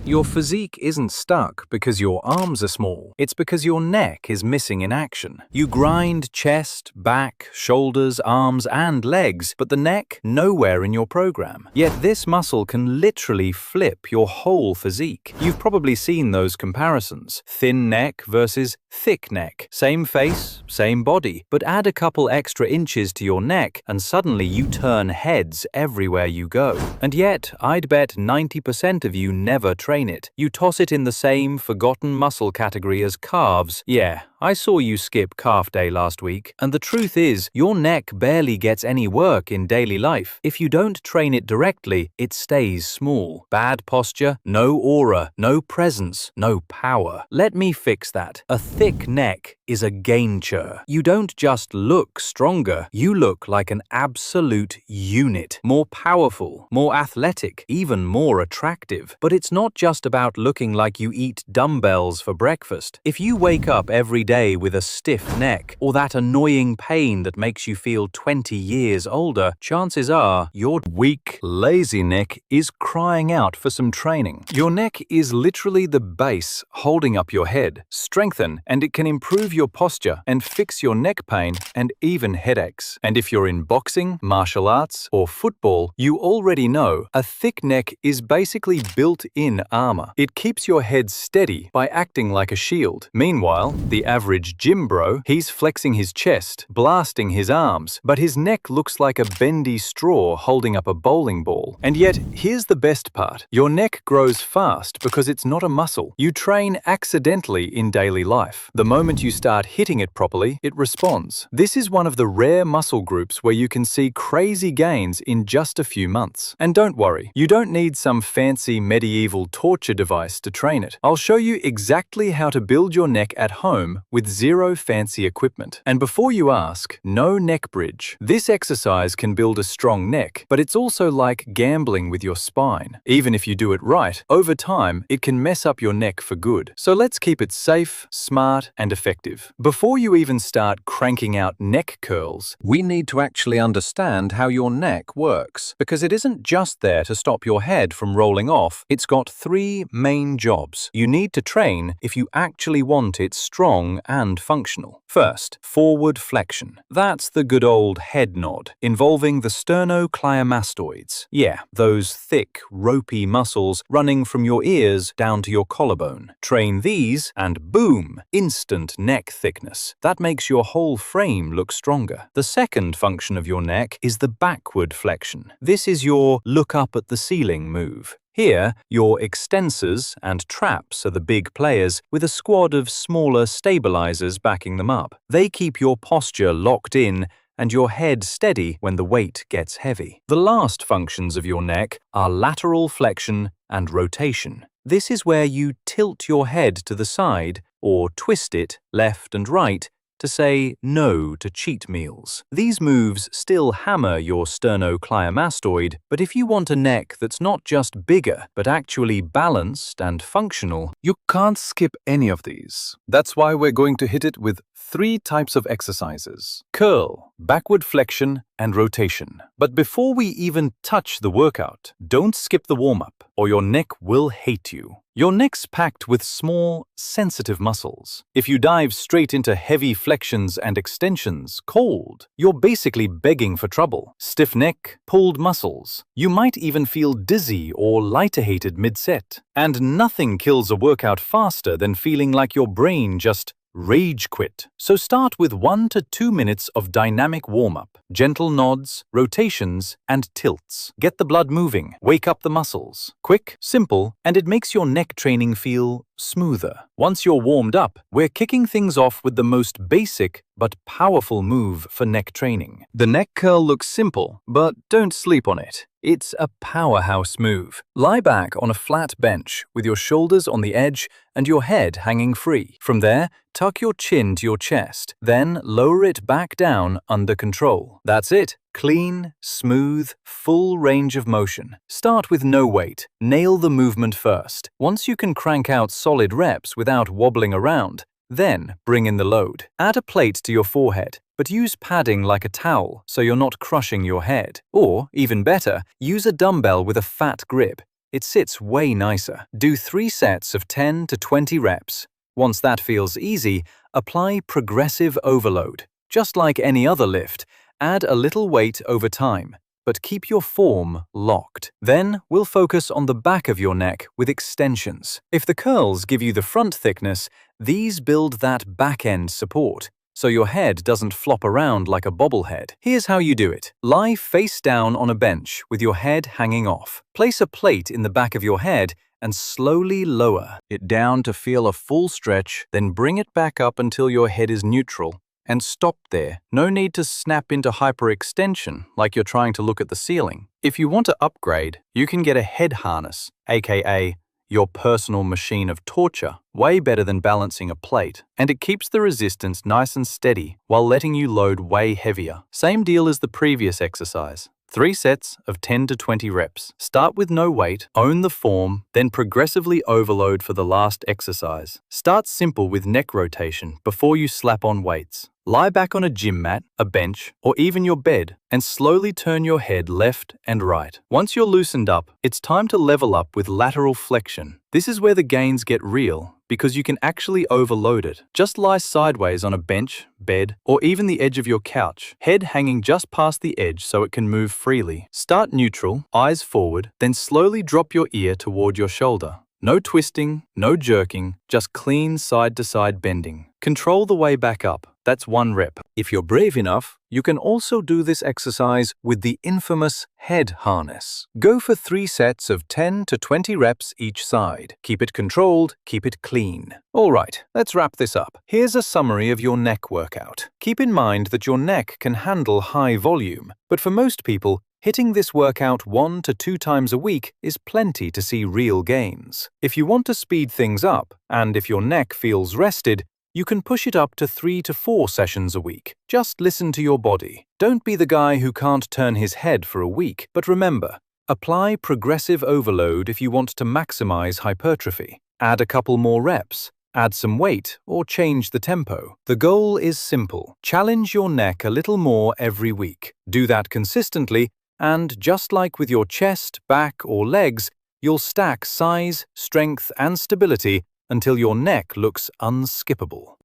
Your physique isn't stuck because your arms are small. It's because your neck is missing in action. You grind chest, back, shoulders, arms, and legs, but the neck, nowhere in your program. Yet this muscle can literally flip your whole physique. You've probably seen those comparisons. Thin neck versus thick neck. Same face, same body, but add a couple extra inches to your neck and suddenly you turn heads everywhere you go. And yet, I'd bet 90% of you never train it. You toss it in the same forgotten muscle category as calves. Yeah, I saw you skip calf day last week. And the truth is, your neck barely gets any work in daily life. If you don't train it directly, it stays small. Bad posture, no aura, no presence, no power. Let me fix that. A thick neck is a gaincher. You don't just look stronger, you look like an absolute unit. More powerful, more athletic, even more attractive. But it's not just about looking like you eat dumbbells for breakfast. If you wake up every day with a stiff neck, or that annoying pain that makes you feel 20 years older, chances are your weak, lazy neck is crying out for some training. Your neck is literally the base holding up your head. Strengthen, and it can improve your posture and fix your neck pain and even headaches. And if you're in boxing, martial arts, or football, you already know a thick neck is basically built-in armor. It keeps your head steady by acting like a shield. Meanwhile, the average gym bro, he's flexing his chest, blasting his arms, but his neck looks like a bendy straw holding up a bowling ball. And yet, here's the best part. Your neck grows fast because it's not a muscle. You train accidentally in daily life. The moment you start hitting it properly, it responds. This is one of the rare muscle groups where you can see crazy gains in just a few months. And don't worry, you don't need some fancy medieval torture device to train it. I'll show you exactly how to build your neck at home with zero fancy equipment. And before you ask, no neck bridge. This exercise can build a strong neck, but it's also like gambling with your spine. Even if you do it right, over time, it can mess up your neck for good. So let's keep it safe, smart, and effective. Before you even start cranking out neck curls, we need to actually understand how your neck works, because it isn't just there to stop your head from rolling off. It's got three main jobs you need to train if you actually want it strong and functional. First, forward flexion. That's the good old head nod, involving the sternocleidomastoids. Yeah, those thick, ropey muscles running from your ears down to your collarbone. Train these and boom, instant neck thickness. That makes your whole frame look stronger. The second function of your neck is the backward flexion. This is your look up at the ceiling move. Here, your extensors and traps are the big players, with a squad of smaller stabilizers backing them up. They keep your posture locked in and your head steady when the weight gets heavy. The last functions of your neck are lateral flexion and rotation. This is where you tilt your head to the side or twist it left and right to say no to cheat meals. These moves still hammer your sternocleidomastoid, but if you want a neck that's not just bigger, but actually balanced and functional, you can't skip any of these. That's why we're going to hit it with three types of exercises: curl, backward flexion, and rotation. But before we even touch the workout, don't skip the warm-up, or your neck will hate you. Your neck's packed with small, sensitive muscles. If you dive straight into heavy flexions and extensions, cold, you're basically begging for trouble. Stiff neck, pulled muscles. You might even feel dizzy or lightheaded mid-set. And nothing kills a workout faster than feeling like your brain just rage quit. So start with 1 to 2 minutes of dynamic warm-up, gentle nods, rotations, and tilts. Get the blood moving, wake up the muscles. Quick, simple, and it makes your neck training feel smoother. Once you're warmed up, we're kicking things off with the most basic but powerful move for neck training. The neck curl looks simple, but don't sleep on it. It's a powerhouse move. Lie back on a flat bench with your shoulders on the edge and your head hanging free. From there, tuck your chin to your chest, then lower it back down under control. That's it. Clean, smooth, full range of motion. Start with no weight. Nail the movement first. Once you can crank out solid reps without wobbling around, then bring in the load. Add a plate to your forehead, but use padding like a towel so you're not crushing your head. Or, even better, use a dumbbell with a fat grip. it sits way nicer. Do 3 sets of 10 to 20 reps. Once that feels easy, apply progressive overload. Just like any other lift, add a little weight over time, but keep your form locked. Then we'll focus on the back of your neck with extensions. If the curls give you the front thickness, these build that back-end support, so your head doesn't flop around like a bobblehead. Here's how you do it. Lie face down on a bench with your head hanging off. Place a plate in the back of your head and slowly lower it down to feel a full stretch, then bring it back up until your head is neutral. And stop there. No need to snap into hyperextension like you're trying to look at the ceiling. If you want to upgrade, you can get a head harness, aka your personal machine of torture, way better than balancing a plate, and it keeps the resistance nice and steady while letting you load way heavier. Same deal as the previous exercise. 3 sets of 10 to 20 reps. Start with no weight, own the form, then progressively overload for the last exercise. Start simple with neck rotation before you slap on weights. Lie back on a gym mat, a bench, or even your bed, and slowly turn your head left and right. Once you're loosened up, it's time to level up with lateral flexion. This is where the gains get real, because you can actually overload it. Just lie sideways on a bench, bed, or even the edge of your couch, head hanging just past the edge so it can move freely. Start neutral, eyes forward, then slowly drop your ear toward your shoulder. No twisting, no jerking, just clean side-to-side bending. Control the way back up. That's 1 rep. If you're brave enough, you can also do this exercise with the infamous head harness. Go for 3 sets of 10 to 20 reps each side. Keep it controlled, keep it clean. Alright, let's wrap this up. Here's a summary of your neck workout. Keep in mind that your neck can handle high volume, but for most people, hitting this workout 1 to 2 times a week is plenty to see real gains. If you want to speed things up, and if your neck feels rested, you can push it up to 3 to 4 sessions a week. Just listen to your body. Don't be the guy who can't turn his head for a week, but remember, apply progressive overload if you want to maximize hypertrophy. Add a couple more reps, add some weight, or change the tempo. The goal is simple. Challenge your neck a little more every week. Do that consistently, and just like with your chest, back, or legs, you'll stack size, strength, and stability until your neck looks unskippable.